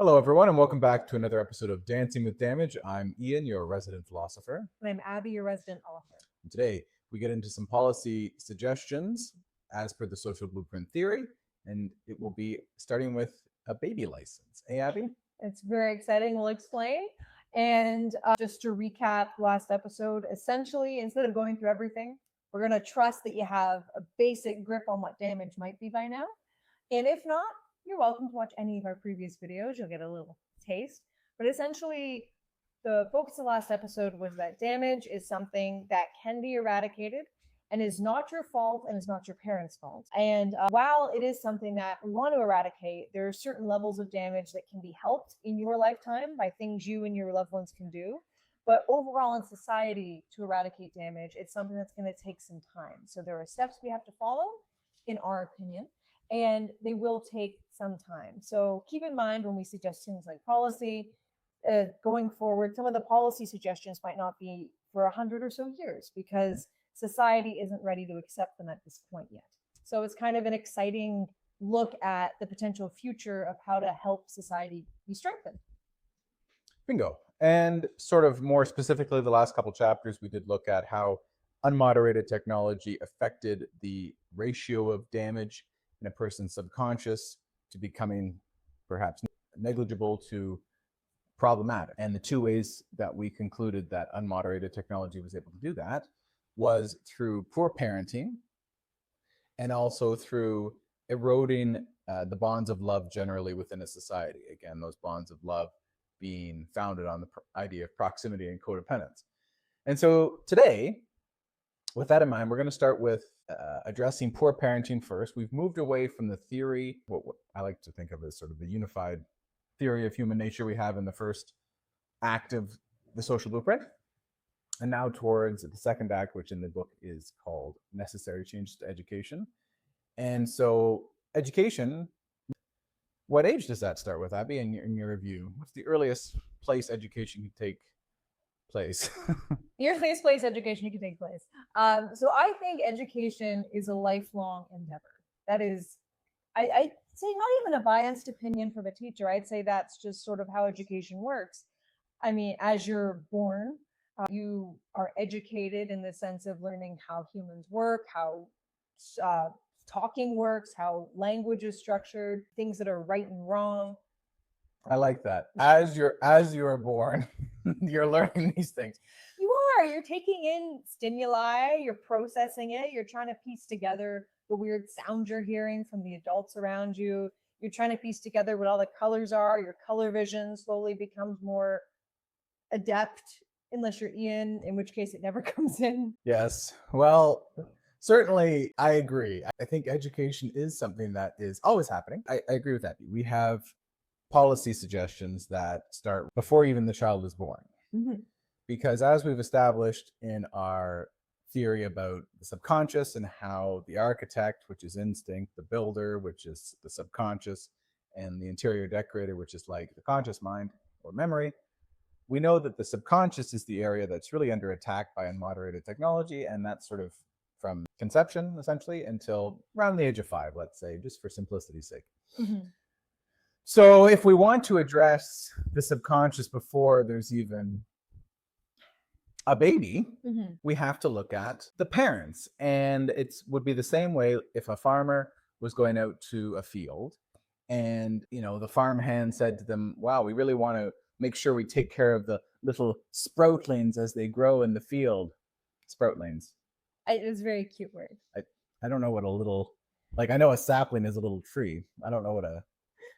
Hello, everyone, and welcome back to another episode of Dancing with Damage. I'm Ian, your resident philosopher. And I'm Abby, your resident author. And today, we get into some policy suggestions as per the social blueprint theory, and it will be starting with a baby license. Hey, Abby? It's very exciting. We'll explain. And just to recap last episode, essentially, instead of going through everything, we're going to trust that you have a basic grip on what damage might be by now. And if not, you're welcome to watch any of our previous videos. You'll get a little taste. But essentially, the focus of the last episode was that damage is something that can be eradicated and is not your fault and is not your parents' fault. And while it is something that we want to eradicate, there are certain levels of damage that can be helped in your lifetime by things you and your loved ones can do. But overall in society, to eradicate damage, it's something that's going to take some time. So there are steps we have to follow, in our opinion, and they will take some time. So keep in mind when we suggest things like policy, going forward, some of the policy suggestions might not be for 100 or so years because society isn't ready to accept them at this point yet. So it's kind of an exciting look at the potential future of how to help society be strengthened. Bingo. And sort of more specifically, the last couple chapters, we did look at how unmoderated technology affected the ratio of damage in a person's subconscious to becoming perhaps negligible to problematic. And the two ways that we concluded that unmoderated technology was able to do that was through poor parenting and also through eroding the bonds of love generally within a society. Again, those bonds of love being founded on the idea of proximity and codependence. And so today, with that in mind, we're going to start with addressing poor parenting first. We've moved away from the theory, what I like to think of as sort of the unified theory of human nature we have in the first act of the social blueprint, and now towards the second act, which in the book is called Necessary Changes to Education. And so education, what age does that start with, Abby, in your review? What's the earliest place education can take place? The earliest place education can take place. So I think education is a lifelong endeavor. That is, I say not even a biased opinion from a teacher. I'd say that's just sort of how education works. I mean, as you're born, you are educated in the sense of learning how humans work, how talking works, how language is structured, things that are right and wrong. I like that. As you're born, you're learning these things. You're taking in stimuli, you're processing it, you're trying to piece together the weird sounds you're hearing from the adults around you. You're trying to piece together what all the colors are. Your color vision slowly becomes more adept, unless you're Ian, in which case it never comes in. Yes. Well, certainly I agree. I think education is something that is always happening. I agree with that. We have policy suggestions that start before even the child is born. Mm-hmm. Because as we've established in our theory about the subconscious and how the architect, which is instinct, the builder, which is the subconscious, and the interior decorator, which is like the conscious mind or memory, we know that the subconscious is the area that's really under attack by unmoderated technology, and that's sort of from conception, essentially, until around the age of 5, let's say, just for simplicity's sake. Mm-hmm. So if we want to address the subconscious before there's even a baby, Mm-hmm. we have to look at the parents. And it would be the same way if a farmer was going out to a field and, the farmhand said to them, wow, we really want to make sure we take care of the little sproutlings as they grow in the field. Sproutlings. It was a very cute word. I don't know what a little, I know a sapling is a little tree. I don't know what a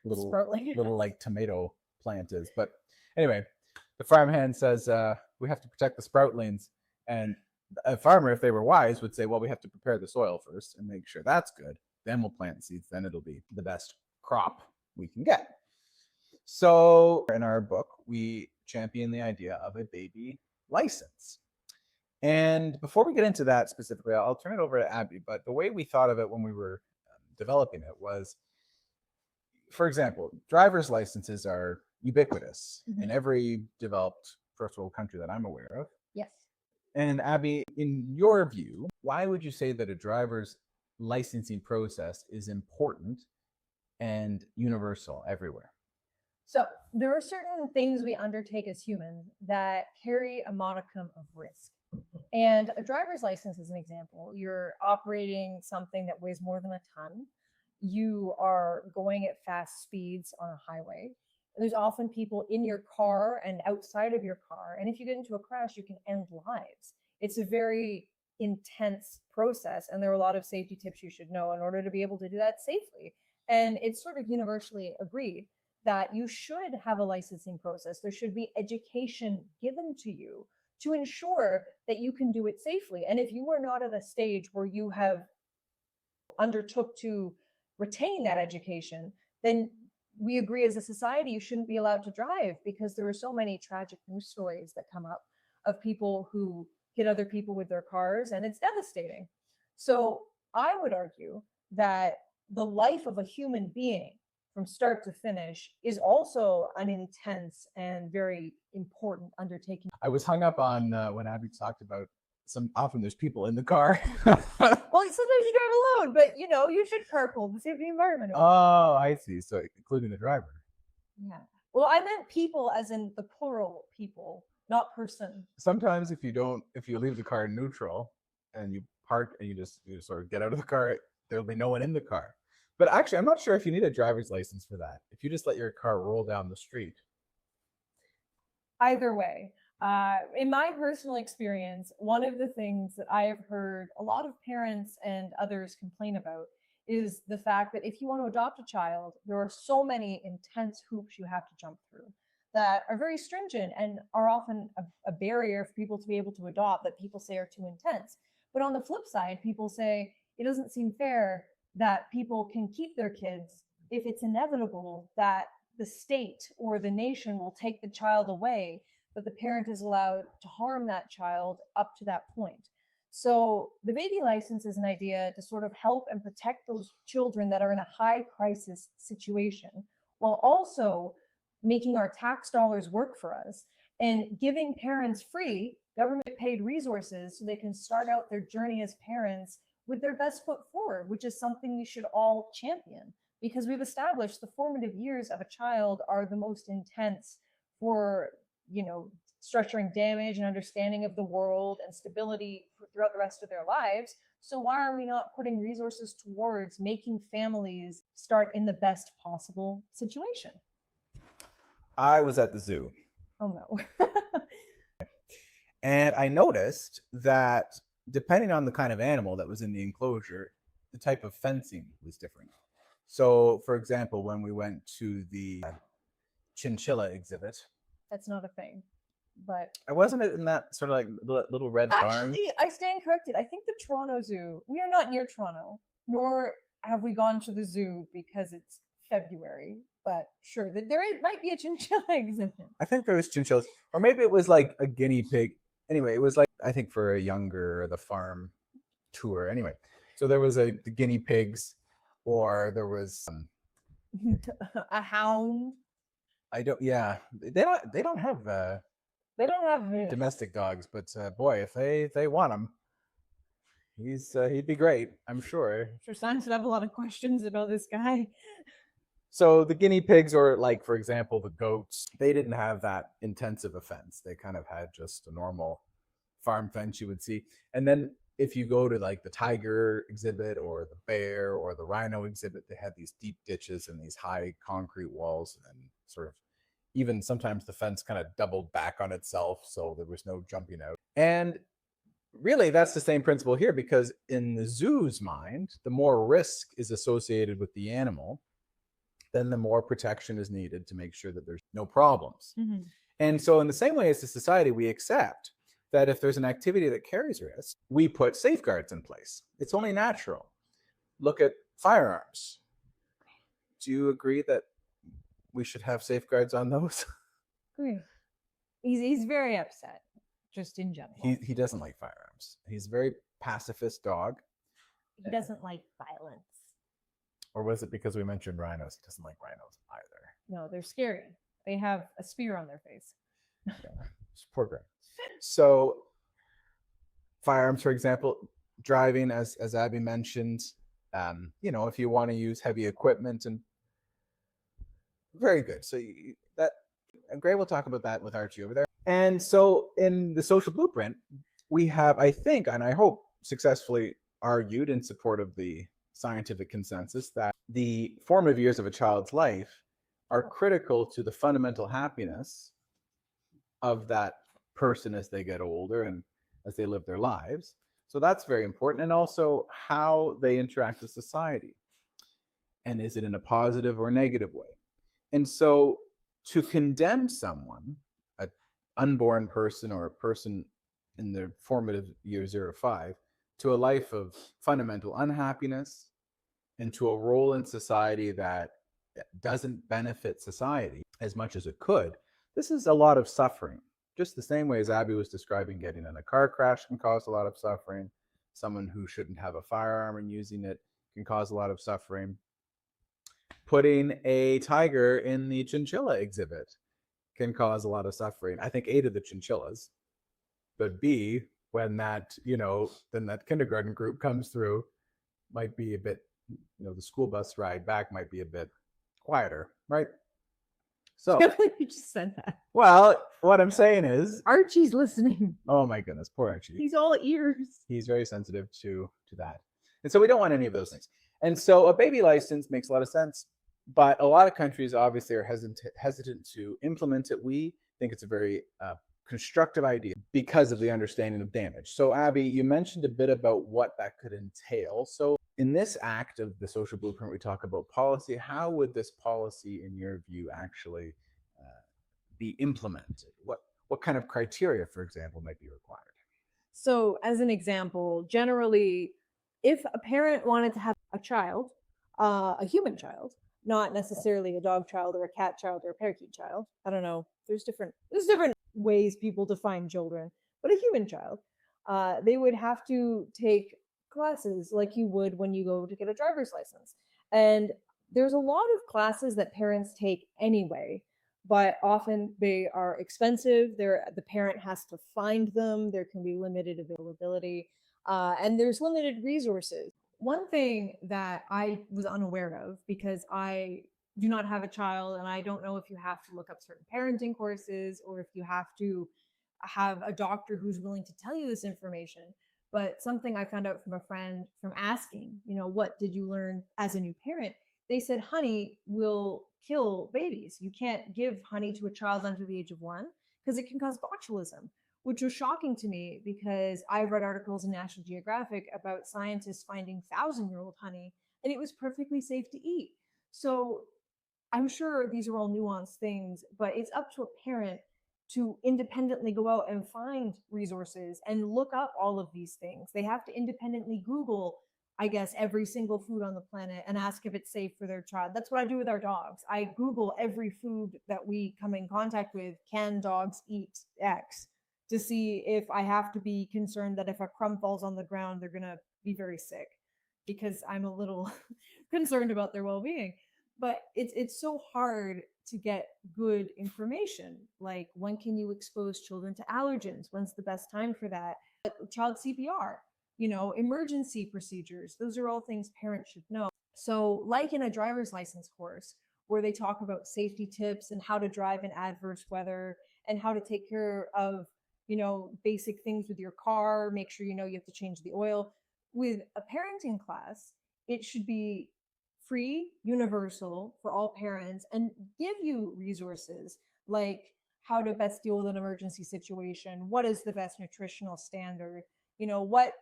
little Sproutling. little like tomato plant is. But anyway, the farmhand says, we have to protect the sproutlings. And a farmer, if they were wise, would say, well, we have to prepare the soil first and make sure that's good. Then we'll plant seeds. Then it'll be the best crop we can get. So in our book, we champion the idea of a baby license. And before we get into that specifically, I'll turn it over to Abby. But the way we thought of it when we were developing it was, for example, driver's licenses are ubiquitous in every developed first world country that I'm aware of. Yes. And Abby, in your view, why would you say that a driver's licensing process is important and universal everywhere? So there are certain things we undertake as humans that carry a modicum of risk. And a driver's license is an example. You're operating something that weighs more than a ton. You are going at fast speeds on a highway. There's often people in your car and outside of your car. And if you get into a crash, you can end lives. It's a very intense process. And there are a lot of safety tips you should know in order to be able to do that safely. And it's sort of universally agreed that you should have a licensing process. There should be education given to you to ensure that you can do it safely. And if you are not at a stage where you have undertook to retain that education, then we agree as a society you shouldn't be allowed to drive, because there are so many tragic news stories that come up of people who hit other people with their cars, and it's devastating. So I would argue that the life of a human being from start to finish is also an intense and very important undertaking. I was hung up on when Abby talked about often there's people in the car. Well, sometimes you drive alone, but you should carpool to save the environment. Oh, I see. So including the driver. Yeah. Well, I meant people as in the plural people, not person. Sometimes if you leave the car in neutral and you park and you sort of get out of the car, there'll be no one in the car. But actually, I'm not sure if you need a driver's license for that. If you just let your car roll down the street. Either way, in my personal experience, one of the things that I have heard a lot of parents and others complain about is the fact that if you want to adopt a child, there are so many intense hoops you have to jump through that are very stringent and are often a barrier for people to be able to adopt, that people say are too intense. But on the flip side, people say it doesn't seem fair that people can keep their kids if it's inevitable that the state or the nation will take the child away, but the parent is allowed to harm that child up to that point. So the baby license is an idea to sort of help and protect those children that are in a high crisis situation, while also making our tax dollars work for us and giving parents free government paid resources so they can start out their journey as parents with their best foot forward, which is something we should all champion, because we've established the formative years of a child are the most intense for, structuring damage and understanding of the world and stability throughout the rest of their lives. So why are we not putting resources towards making families start in the best possible situation? I was at the zoo. Oh no. And I noticed that depending on the kind of animal that was in the enclosure, the type of fencing was different. So, for example, when we went to the chinchilla exhibit, That's not a thing. But I wasn't it in that sort of like little red barn. actually, I stand corrected. I think the Toronto Zoo, we are not near Toronto, nor have we gone to the zoo because it's February. But sure, might be a chinchilla exhibit. I think there was chinchillas, or maybe it was like a guinea pig. Anyway, it was like, I think for a younger, the farm tour. Anyway, so there was the guinea pigs, or there was A hound. Yeah, they don't have They don't have domestic dogs, but boy, if they want him, he'd be great, I'm sure. Sure, science would have a lot of questions about this guy. So the guinea pigs, or like for example the goats, they didn't have that intensive a fence. They kind of had just a normal farm fence you would see. And then if you go to like the tiger exhibit or the bear or the rhino exhibit, they had these deep ditches and these high concrete walls, and sort of even sometimes the fence kind of doubled back on itself, so there was no jumping out. And really, that's the same principle here, because in the zoo's mind, the more risk is associated with the animal, then the more protection is needed to make sure that there's no problems. Mm-hmm. And so in the same way as a society, we accept that if there's an activity that carries risk, we put safeguards in place. It's only natural. Look at firearms. Do you agree that we should have safeguards on those? Agree. He's very upset, just in general. He doesn't like firearms. He's a very pacifist dog. He doesn't like violence. Or was it because we mentioned rhinos? He doesn't like rhinos either. No, they're scary. They have a spear on their face. Yeah, poor Greg. So firearms, for example, driving, as Abby mentioned, if you want to use heavy equipment and Very good. So that great. We'll talk about that with Archie over there. And so in the social blueprint, we have, I think, and I hope successfully argued in support of the scientific consensus that the formative years of a child's life are critical to the fundamental happiness of that person as they get older and as they live their lives. So that's very important. And also how they interact with society. And is it in a positive or negative way? And so to condemn someone, an unborn person or a person in their formative year 0 to 5, to a life of fundamental unhappiness and to a role in society that doesn't benefit society as much as it could, this is a lot of suffering. Just the same way as Abby was describing, getting in a car crash can cause a lot of suffering. Someone who shouldn't have a firearm and using it can cause a lot of suffering. Putting a tiger in the chinchilla exhibit can cause a lot of suffering. I think A, to the chinchillas, but B, when that, then that kindergarten group comes through, might be a bit, the school bus ride back might be a bit quieter, right? So, You just said that. well, what I'm saying is, Archie's listening. oh my goodness, poor Archie. He's all ears. He's very sensitive to that. And so we don't want any of those things. And so a baby license makes a lot of sense, but a lot of countries obviously are hesitant to implement it. We think it's a very constructive idea because of the understanding of damage. So Abby, you mentioned a bit about what that could entail. So in this act of the social blueprint, we talk about policy. How would this policy, in your view, actually be implemented? What kind of criteria, for example, might be required? So, as an example, generally, if a parent wanted to have a child, a human child, not necessarily a dog child or a cat child or a parakeet child, I don't know. There's different ways people define children, but a human child, they would have to take classes like you would when you go to get a driver's license. And there's a lot of classes that parents take anyway, but often they are expensive. The parent has to find them. There can be limited availability, and there's limited resources. One thing that I was unaware of, because I do not have a child and I don't know if you have to look up certain parenting courses or if you have to have a doctor who's willing to tell you this information. But something I found out from a friend from asking, what did you learn as a new parent? They said honey will kill babies. You can't give honey to a child under the age of 1 because it can cause botulism, which was shocking to me because I've read articles in National Geographic about scientists finding 1,000-year-old honey and it was perfectly safe to eat. So I'm sure these are all nuanced things, but it's up to a parent to independently go out and find resources and look up all of these things. They have to independently Google, I guess, every single food on the planet and ask if it's safe for their child. That's what I do with our dogs. I Google every food that we come in contact with. Can dogs eat X? To see if I have to be concerned that if a crumb falls on the ground, they're going to be very sick, because I'm a little concerned about their well-being. But it's so hard to get good information. Like, when can you expose children to allergens? When's the best time for that? Child CPR, emergency procedures. Those are all things parents should know. So, like in a driver's license course where they talk about safety tips and how to drive in adverse weather and how to take care of, basic things with your car, make sure you have to change the oil. With a parenting class, it should be free, universal for all parents, and give you resources like how to best deal with an emergency situation, what is the best nutritional standard, what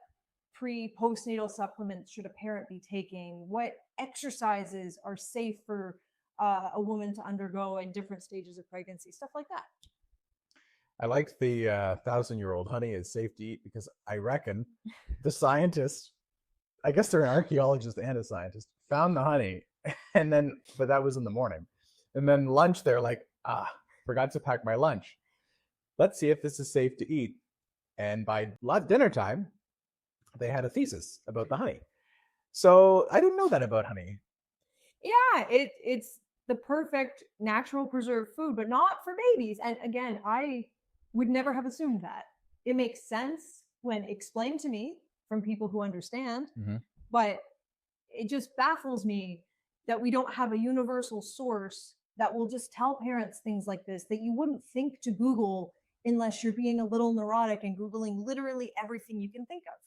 postnatal supplements should a parent be taking, what exercises are safe for a woman to undergo in different stages of pregnancy, stuff like that. I liked the 1,000-year-old honey is safe to eat because I reckon the scientists, I guess they're an archaeologist and a scientist, found the honey, but that was in the morning. And then lunch, they're like, forgot to pack my lunch. Let's see if this is safe to eat. And by dinner time, they had a thesis about the honey. So I didn't know that about honey. Yeah, it's the perfect natural preserved food, but not for babies. And again, I would never have assumed that. It makes sense when explained to me from people who understand, but it just baffles me that we don't have a universal source that will just tell parents things like this that you wouldn't think to Google unless you're being a little neurotic and Googling literally everything you can think of.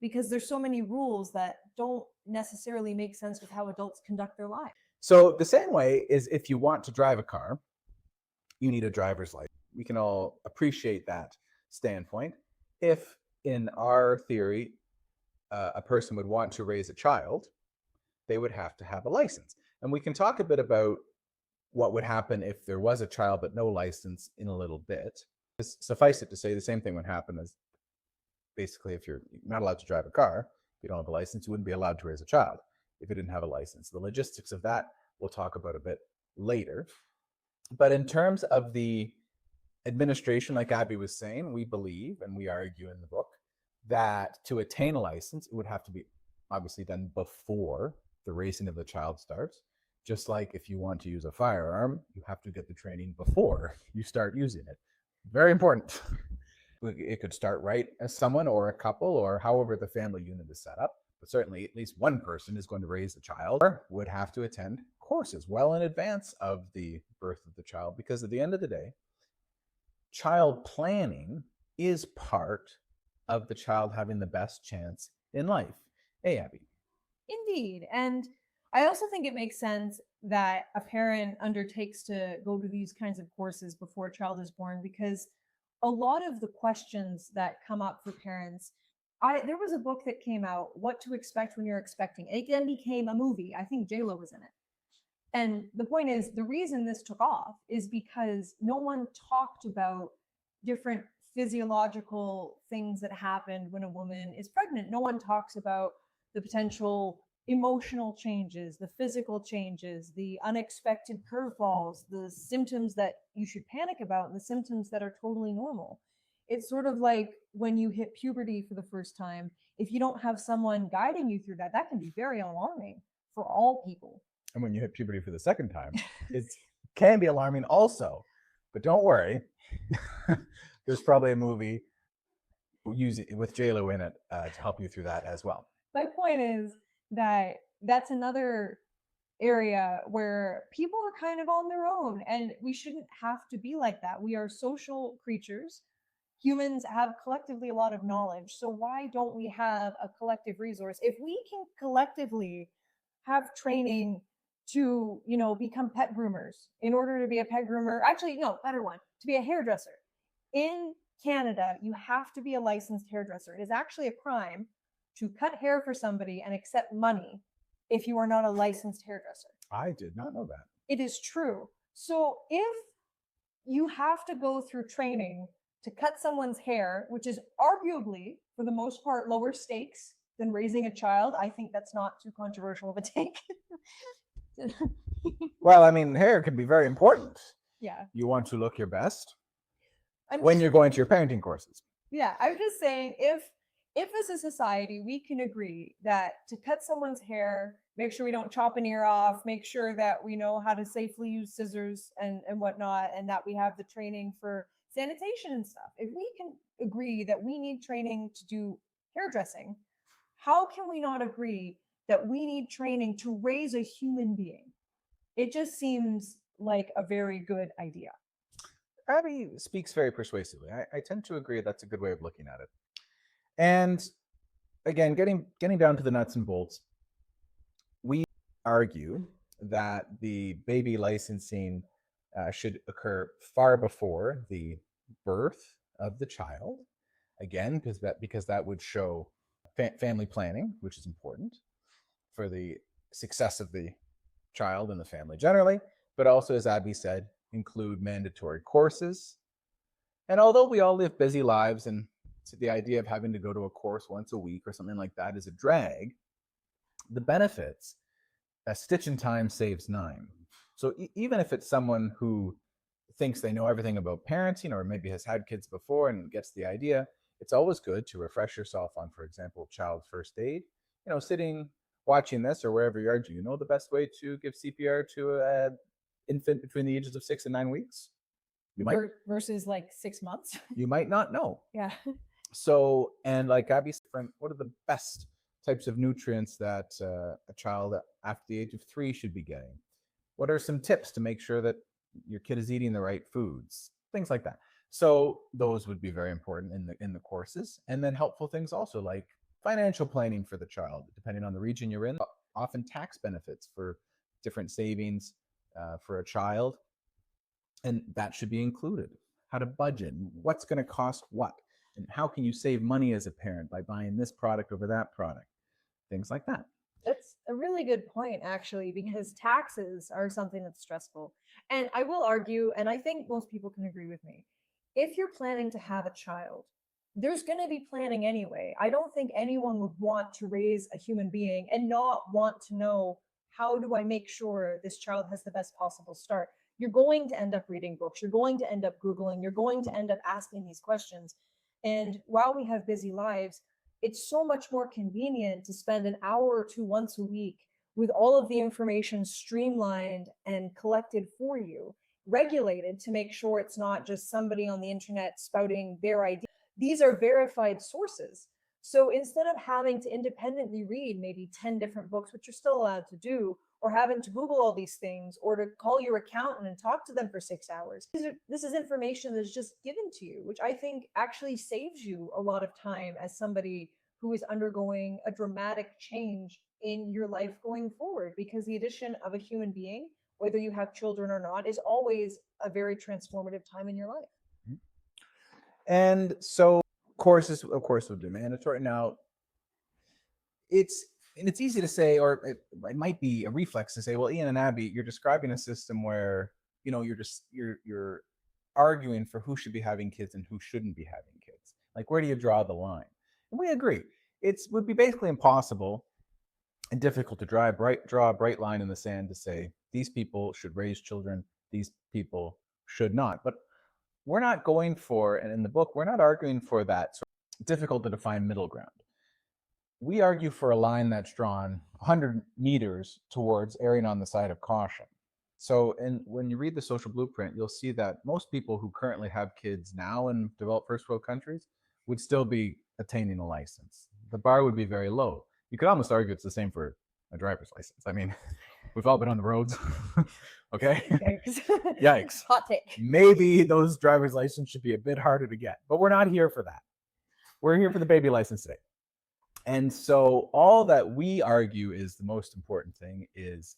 Because there's so many rules that don't necessarily make sense with how adults conduct their lives. So the same way is if you want to drive a car, you need a driver's license. We can all appreciate that standpoint. If in our theory, a person would want to raise a child, they would have to have a license. And we can talk a bit about what would happen if there was a child but no license in a little bit. Suffice it to say, the same thing would happen as basically if you're not allowed to drive a car, if you don't have a license, you wouldn't be allowed to raise a child if you didn't have a license. The logistics of that we'll talk about a bit later. But in terms of the administration, like Abby was saying, we believe, and we argue in the book, that to attain a license, it would have to be obviously done before the raising of the child starts. Just like if you want to use a firearm, you have to get the training before you start using it. Very important. It could start right as someone or a couple or however the family unit is set up. But certainly at least one person is going to raise the child or would have to attend courses well in advance of the birth of the child, because at the end of the day, child planning is part of the child having the best chance in life. Hey, Abby. Indeed. And I also think it makes sense that a parent undertakes to go to these kinds of courses before a child is born, because a lot of the questions that come up for parents, there was a book that came out, What to Expect When You're Expecting. It then became a movie. I think J-Lo was in it. And the point is, the reason this took off is because no one talked about different physiological things that happen when a woman is pregnant. No one talks about the potential emotional changes, the physical changes, the unexpected curveballs, the symptoms that you should panic about, and the symptoms that are totally normal. It's sort of like when you hit puberty for the first time. If you don't have someone guiding you through that, that can be very alarming for all people. And when you hit puberty for the second time, it can be alarming also. But don't worry, there's probably a movie with J-Lo in it to help you through that as well. My point is that that's another area where people are kind of on their own, and we shouldn't have to be like that. We are social creatures. Humans have collectively a lot of knowledge. So why don't we have a collective resource? If we can collectively have training to, become pet groomers, in order to be a pet groomer, actually, no, better one, to be a hairdresser. In Canada, you have to be a licensed hairdresser. It is actually a crime to cut hair for somebody and accept money if you are not a licensed hairdresser. I did not know that. It is true. So if you have to go through training to cut someone's hair, which is arguably, for the most part, lower stakes than raising a child, I think that's not too controversial of a take. Well, I mean, hair can be very important. Yeah. You want to look your best when you're going to your parenting courses. Yeah, I'm just saying, if as a society we can agree that to cut someone's hair, make sure we don't chop an ear off, make sure that we know how to safely use scissors and whatnot, and that we have the training for sanitation and stuff. If we can agree that we need training to do hairdressing, how can we not agree that we need training to raise a human being? It just seems like a very good idea. Abby speaks very persuasively. I tend to agree that's a good way of looking at it. And again, getting down to the nuts and bolts, we argue that the baby licensing should occur far before the birth of the child. Again, because that would show family planning, which is important for the success of the child and the family generally, but also, as Abby said, include mandatory courses. And although we all live busy lives and the idea of having to go to a course once a week or something like that is a drag, the benefits, a stitch in time saves nine. So even if it's someone who thinks they know everything about parenting or maybe has had kids before and gets the idea, it's always good to refresh yourself on, for example, child first aid. Sitting watching this or wherever you are, do you know the best way to give CPR to an infant between the ages of 6 and 9 weeks? You might versus like 6 months. You might not know. Yeah. So, and like Abby said, what are the best types of nutrients that a child after the age of 3 should be getting? What are some tips to make sure that your kid is eating the right foods? Things like that. So those would be very important in the courses. And then helpful things also like financial planning for the child, depending on the region you're in. Often tax benefits for different savings for a child, and that should be included. How to budget, what's going to cost what, and how can you save money as a parent by buying this product over that product, things like that. That's a really good point, actually, because taxes are something that's stressful. And I will argue, and I think most people can agree with me, if you're planning to have a child, there's going to be planning anyway. I don't think anyone would want to raise a human being and not want to know, how do I make sure this child has the best possible start? You're going to end up reading books, you're going to end up Googling, you're going to end up asking these questions. And while we have busy lives, it's so much more convenient to spend an hour or two once a week with all of the information streamlined and collected for you, regulated to make sure it's not just somebody on the internet spouting their idea. These are verified sources. So instead of having to independently read maybe 10 different books, which you're still allowed to do, or having to Google all these things, or to call your accountant and talk to them for 6 hours, this is information that's just given to you, which I think actually saves you a lot of time as somebody who is undergoing a dramatic change in your life going forward, because the addition of a human being, whether you have children or not, is always a very transformative time in your life. And so courses, of course, would be mandatory. Now, it's easy to say, or it might be a reflex to say, well, Ian and Abby, you're describing a system where you're arguing for who should be having kids and who shouldn't be having kids. Like, where do you draw the line? And we agree. It would be basically impossible and difficult to draw a bright line in the sand to say these people should raise children, these people should not. But we're not going for, and in the book, we're not arguing for that sort of difficult to define middle ground. We argue for a line that's drawn 100 meters towards erring on the side of caution. So, and when you read the social blueprint, you'll see that most people who currently have kids now in developed first world countries would still be attaining a license. The bar would be very low. You could almost argue it's the same for a driver's license. I mean, we've all been on the roads. Okay. Yikes. Yikes. Hot take. Maybe those driver's licenses should be a bit harder to get, but we're not here for that. We're here for the baby license today. And so all that we argue is the most important thing is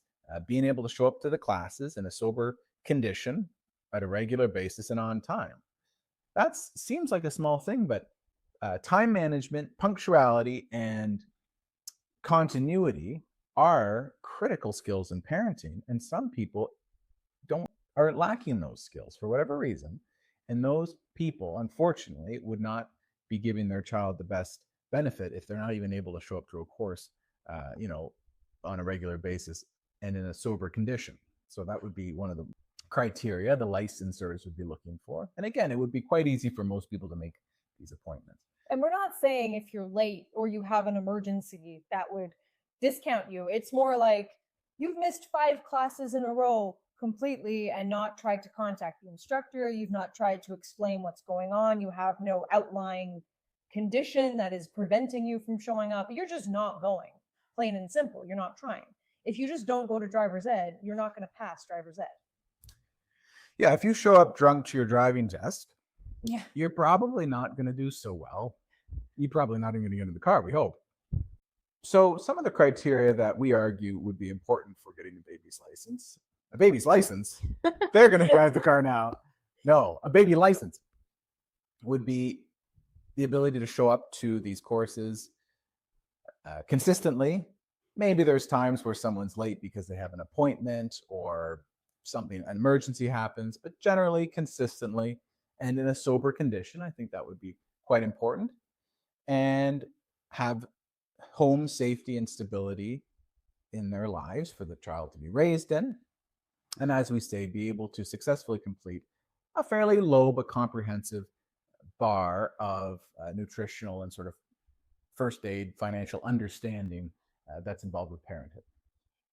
being able to show up to the classes in a sober condition at a regular basis and on time. That seems like a small thing, but time management, punctuality, and continuity are critical skills in parenting, and some people are lacking those skills for whatever reason, and those people unfortunately would not be giving their child the best benefit if they're not even able to show up to a course on a regular basis and in a sober condition. So that would be one of the criteria the licensors would be looking for. And again, it would be quite easy for most people to make these appointments. And we're not saying if you're late or you have an emergency that would discount you. It's more like you've missed 5 classes in a row completely and not tried to contact the instructor. You've not tried to explain what's going on. You have no outlying condition that is preventing you from showing up. You're just not going, plain and simple. You're not trying. If you just don't go to driver's ed, you're not going to pass driver's ed. Yeah, if you show up drunk to your driving test, yeah, you're probably not going to do so well. You're probably not even going to get in the car, we hope. So some of the criteria that we argue would be important for getting a baby's license. A baby's license? They're going to drive the car now. No, a baby license would be the ability to show up to these courses consistently. Maybe there's times where someone's late because they have an appointment or something, an emergency happens, but generally consistently and in a sober condition. I think that would be quite important. And have home safety and stability in their lives for the child to be raised in. And as we say, be able to successfully complete a fairly low but comprehensive bar of nutritional and sort of first aid, financial understanding that's involved with parenthood.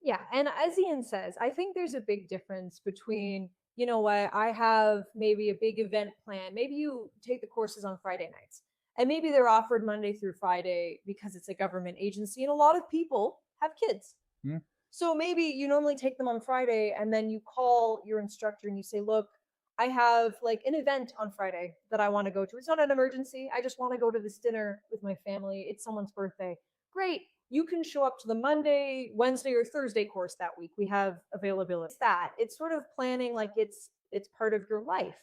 Yeah, and as Ian says, I think there's a big difference between, you know what, I have maybe a big event plan. Maybe you take the courses on Friday nights, and maybe they're offered Monday through Friday because it's a government agency, and a lot of people have kids. So maybe you normally take them on Friday and then you call your instructor and you say, look, I have like an event on Friday that I want to go to. It's not an emergency. I just want to go to this dinner with my family. It's someone's birthday. Great. You can show up to the Monday, Wednesday, or Thursday course that week. We have availability. It's that. It's sort of planning like it's part of your life.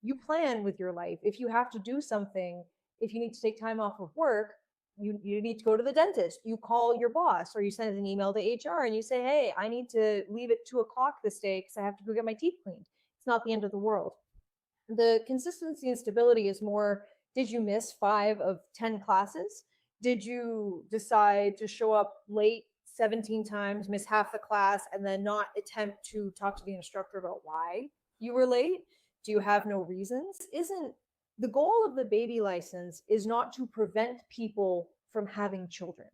You plan with your life. If you have to do something, if you need to take time off of work, you need to go to the dentist. You call your boss or you send an email to HR and you say, hey, I need to leave at 2 o'clock this day because I have to go get my teeth cleaned. It's not the end of the world. The consistency and stability is more, did you miss 5 of 10 classes? Did you decide to show up late 17 times, miss half the class, and then not attempt to talk to the instructor about why you were late? Do you have no reasons? Isn't the goal of the baby license is not to prevent people from having children.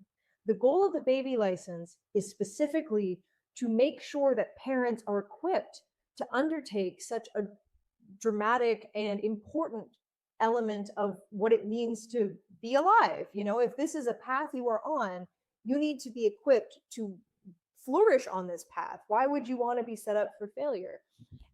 The goal of the baby license is specifically to make sure that parents are equipped to undertake such a dramatic and important element of what it means to be alive. If this is a path you are on, you need to be equipped to flourish on this path. Why would you want to be set up for failure?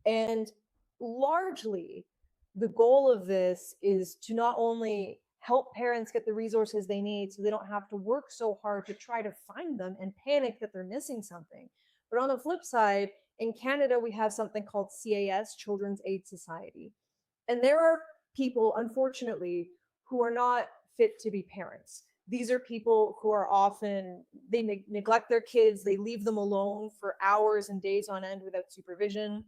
And largely, the goal of this is to not only help parents get the resources they need so they don't have to work so hard to try to find them and panic that they're missing something. But on the flip side, in Canada, we have something called CAS, Children's Aid Society. And there are people, unfortunately, who are not fit to be parents. These are people who are often, they neglect their kids, they leave them alone for hours and days on end without supervision.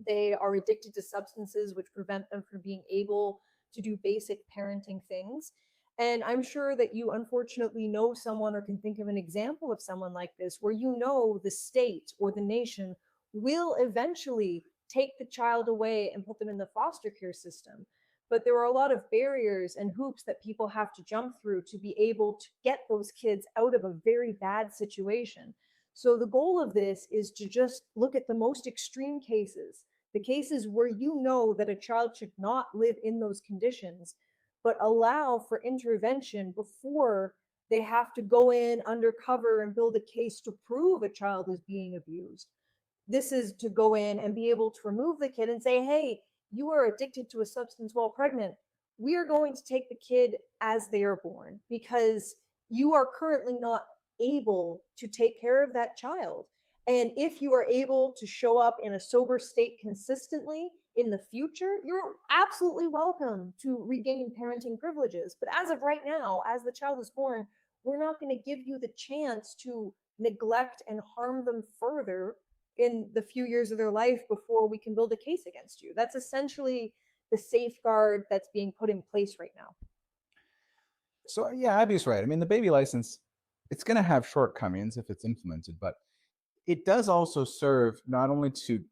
They are addicted to substances which prevent them from being able to do basic parenting things. And I'm sure that you unfortunately know someone or can think of an example of someone like this where the state or the nation will eventually take the child away and put them in the foster care system. But there are a lot of barriers and hoops that people have to jump through to be able to get those kids out of a very bad situation. So the goal of this is to just look at the most extreme cases, the cases where you know that a child should not live in those conditions, but allow for intervention before they have to go in undercover and build a case to prove a child is being abused. This is to go in and be able to remove the kid and say, hey, you are addicted to a substance while pregnant. We are going to take the kid as they are born because you are currently not able to take care of that child. And if you are able to show up in a sober state consistently in the future, you're absolutely welcome to regain parenting privileges. But as of right now, as the child is born, we're not going to give you the chance to neglect and harm them further in the few years of their life before we can build a case against you. That's essentially the safeguard that's being put in place right now. So yeah, Abby's right. I mean, the baby license, it's going to have shortcomings if it's implemented, but it does also serve not only to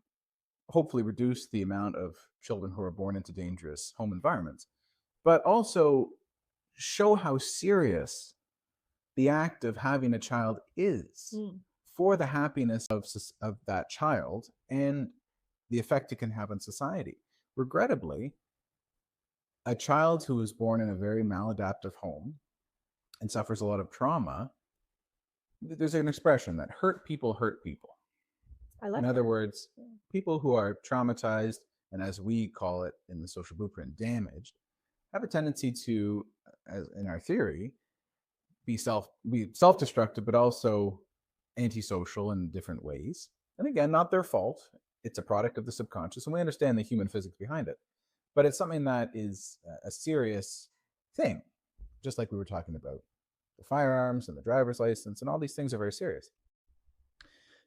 hopefully reduce the amount of children who are born into dangerous home environments, but also show how serious the act of having a child is for the happiness of that child and the effect it can have on society. Regrettably, a child who is born in a very maladaptive home and suffers a lot of trauma, there's an expression that hurt people hurt people. In other words, people who are traumatized and, as we call it in the social blueprint, damaged, have a tendency to, as in our theory, be self-destructive, but also antisocial in different ways. And again, not their fault. It's a product of the subconscious, and we understand the human physics behind it. But it's something that is a serious thing, just like we were talking about the firearms and the driver's license, and all these things are very serious.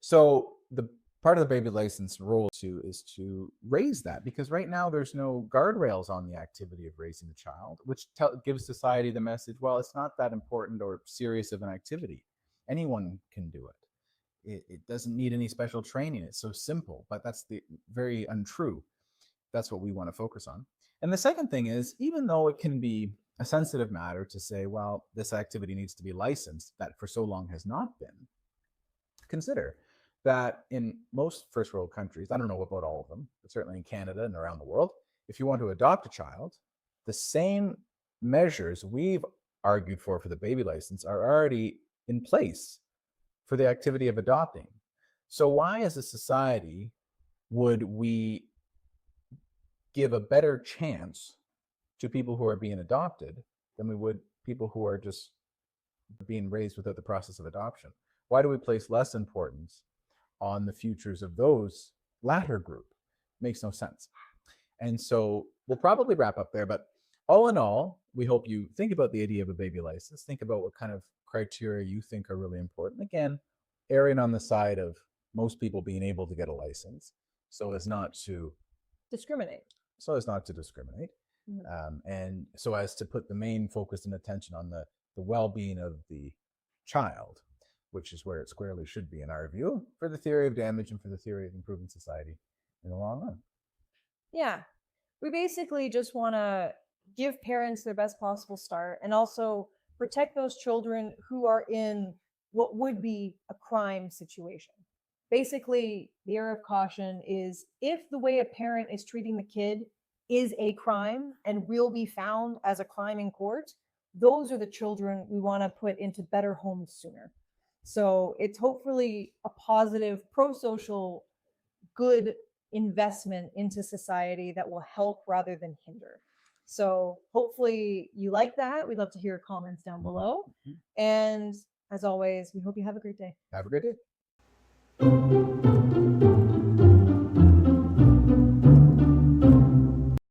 So the part of the baby license role is to raise that, because right now there's no guardrails on the activity of raising a child, which gives society the message, well, it's not that important or serious of an activity. Anyone can do it. It doesn't need any special training. It's so simple, but that's very untrue. That's what we want to focus on. And the second thing is, even though it can be a sensitive matter to say, well, this activity needs to be licensed, that for so long has not been, consider that in most first world countries, I don't know about all of them, but certainly in Canada and around the world, if you want to adopt a child, the same measures we've argued for the baby license are already in place for the activity of adopting. So why, as a society, would we give a better chance to people who are being adopted than we would people who are just being raised without the process of adoption? Why do we place less importance on the futures of those latter group? Makes no sense. And so we'll probably wrap up there. But all in all, we hope you think about the idea of a baby license. Think about what kind of criteria you think are really important. Again, erring on the side of most people being able to get a license, so as not to Discriminate. discriminate, and so as to put the main focus and attention on the well-being of the child, which is where it squarely should be in our view, for the theory of damage and for the theory of improving society in the long run. Yeah. We basically just want to give parents their best possible start and also protect those children who are in what would be a crime situation. Basically, the air of caution is if the way a parent is treating the kid is a crime and will be found as a crime in court, those are the children we want to put into better homes sooner. So it's hopefully a positive, pro-social, good investment into society that will help rather than hinder. So hopefully you like that. We'd love to hear comments down below. And as always, we hope you have a great day. Have a great day.